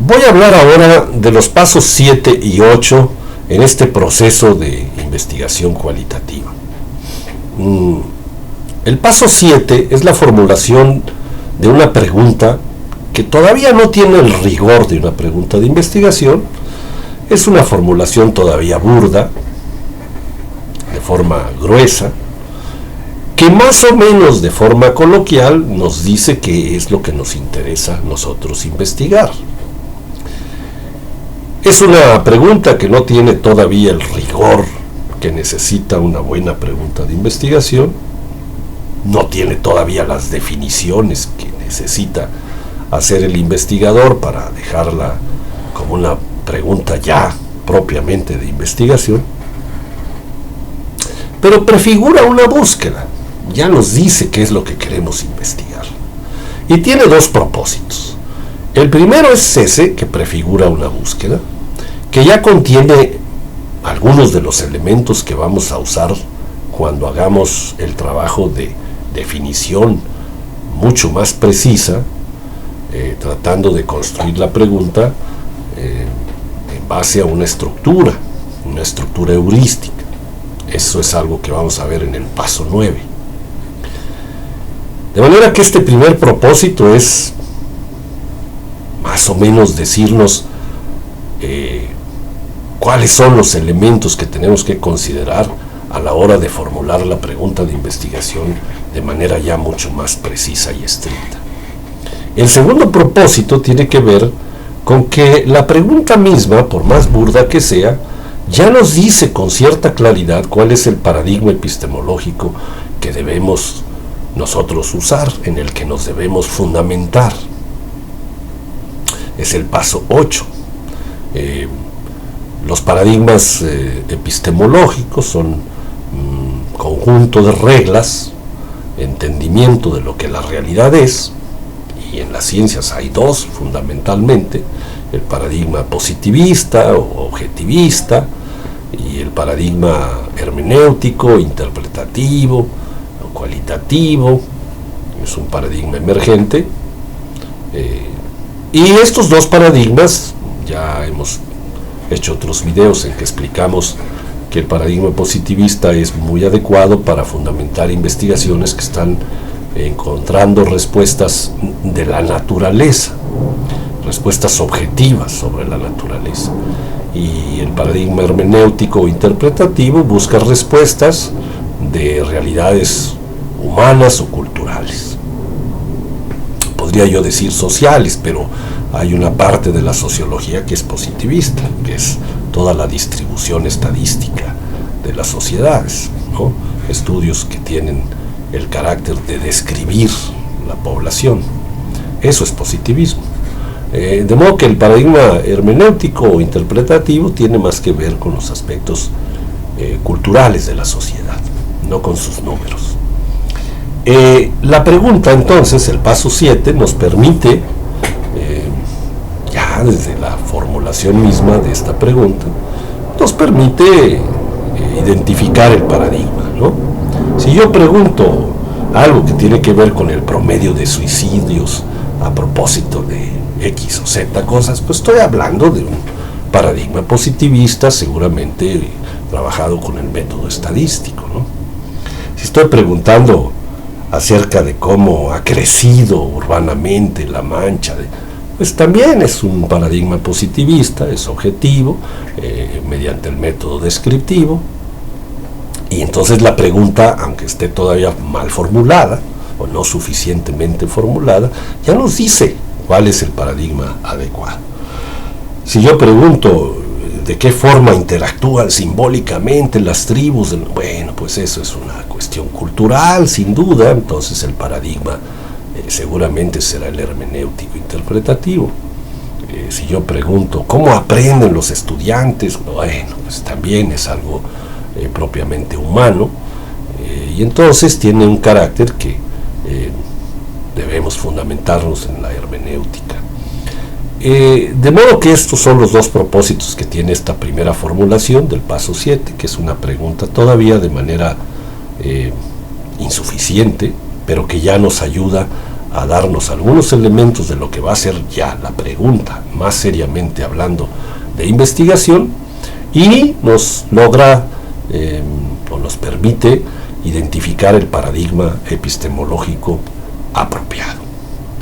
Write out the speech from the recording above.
Voy a hablar ahora de los pasos 7 y 8 en este proceso de investigación cualitativa. El paso 7 es la formulación de una pregunta que todavía no tiene el rigor de una pregunta de investigación. Es una formulación todavía burda, de forma gruesa, que más o menos de forma coloquial nos dice qué es lo que nos interesa a nosotros investigar. Es una pregunta que no tiene todavía el rigor que necesita una buena pregunta de investigación, no tiene todavía las definiciones que necesita hacer el investigador para dejarla como una pregunta ya propiamente de investigación, pero prefigura una búsqueda, ya nos dice qué es lo que queremos investigar, y tiene dos propósitos. El primero es ese, que prefigura una búsqueda, que ya contiene algunos de los elementos que vamos a usar cuando hagamos el trabajo de definición mucho más precisa, tratando de construir la pregunta en base a una estructura heurística. Eso es algo que vamos a ver en el paso 9. De manera que este primer propósito es más o menos decirnos cuáles son los elementos que tenemos que considerar a la hora de formular la pregunta de investigación de manera ya mucho más precisa y estricta. El segundo propósito tiene que ver con que la pregunta misma, por más burda que sea, ya nos dice con cierta claridad cuál es el paradigma epistemológico que debemos nosotros usar, en el que nos debemos fundamentar. Es el paso 8. Los paradigmas epistemológicos son un conjunto de reglas, entendimiento de lo que la realidad es, y en las ciencias hay dos fundamentalmente: el paradigma positivista o objetivista y el paradigma hermenéutico, interpretativo o cualitativo. Es un paradigma emergente, y estos dos paradigmas, ya hemos hecho otros videos en que explicamos que el paradigma positivista es muy adecuado para fundamentar investigaciones que están encontrando respuestas de la naturaleza, respuestas objetivas sobre la naturaleza. Y el paradigma hermenéutico o interpretativo busca respuestas de realidades humanas o culturales. Podría yo decir sociales, pero hay una parte de la sociología que es positivista, que es toda la distribución estadística de las sociedades, ¿no? Estudios que tienen el carácter de describir la población. Eso es positivismo. De modo que el paradigma hermenéutico o interpretativo tiene más que ver con los aspectos culturales de la sociedad, no con sus números. La pregunta, entonces, el paso 7, nos permite, ya desde la formulación misma de esta pregunta, nos permite identificar el paradigma, ¿no? Si yo pregunto algo que tiene que ver con el promedio de suicidios a propósito de X o Z cosas, pues estoy hablando de un paradigma positivista, seguramente trabajado con el método estadístico, ¿no? Si estoy preguntando acerca de cómo ha crecido urbanamente La Mancha, pues también es un paradigma positivista, es objetivo, mediante el método descriptivo. Y entonces la pregunta, aunque esté todavía mal formulada o no suficientemente formulada, ya nos dice cuál es el paradigma adecuado. Si yo pregunto de qué forma interactúan simbólicamente las tribus, bueno, pues eso es una cuestión cultural, sin duda. Entonces el paradigma seguramente será el hermenéutico interpretativo. Si yo pregunto cómo aprenden los estudiantes, bueno, pues también es algo propiamente humano, y entonces tiene un carácter que debemos fundamentarnos en la hermenéutica. De modo que estos son los dos propósitos que tiene esta primera formulación del paso 7, que es una pregunta todavía de manera insuficiente, pero que ya nos ayuda a darnos algunos elementos de lo que va a ser ya la pregunta, más seriamente hablando de investigación, y nos logra o nos permite identificar el paradigma epistemológico apropiado.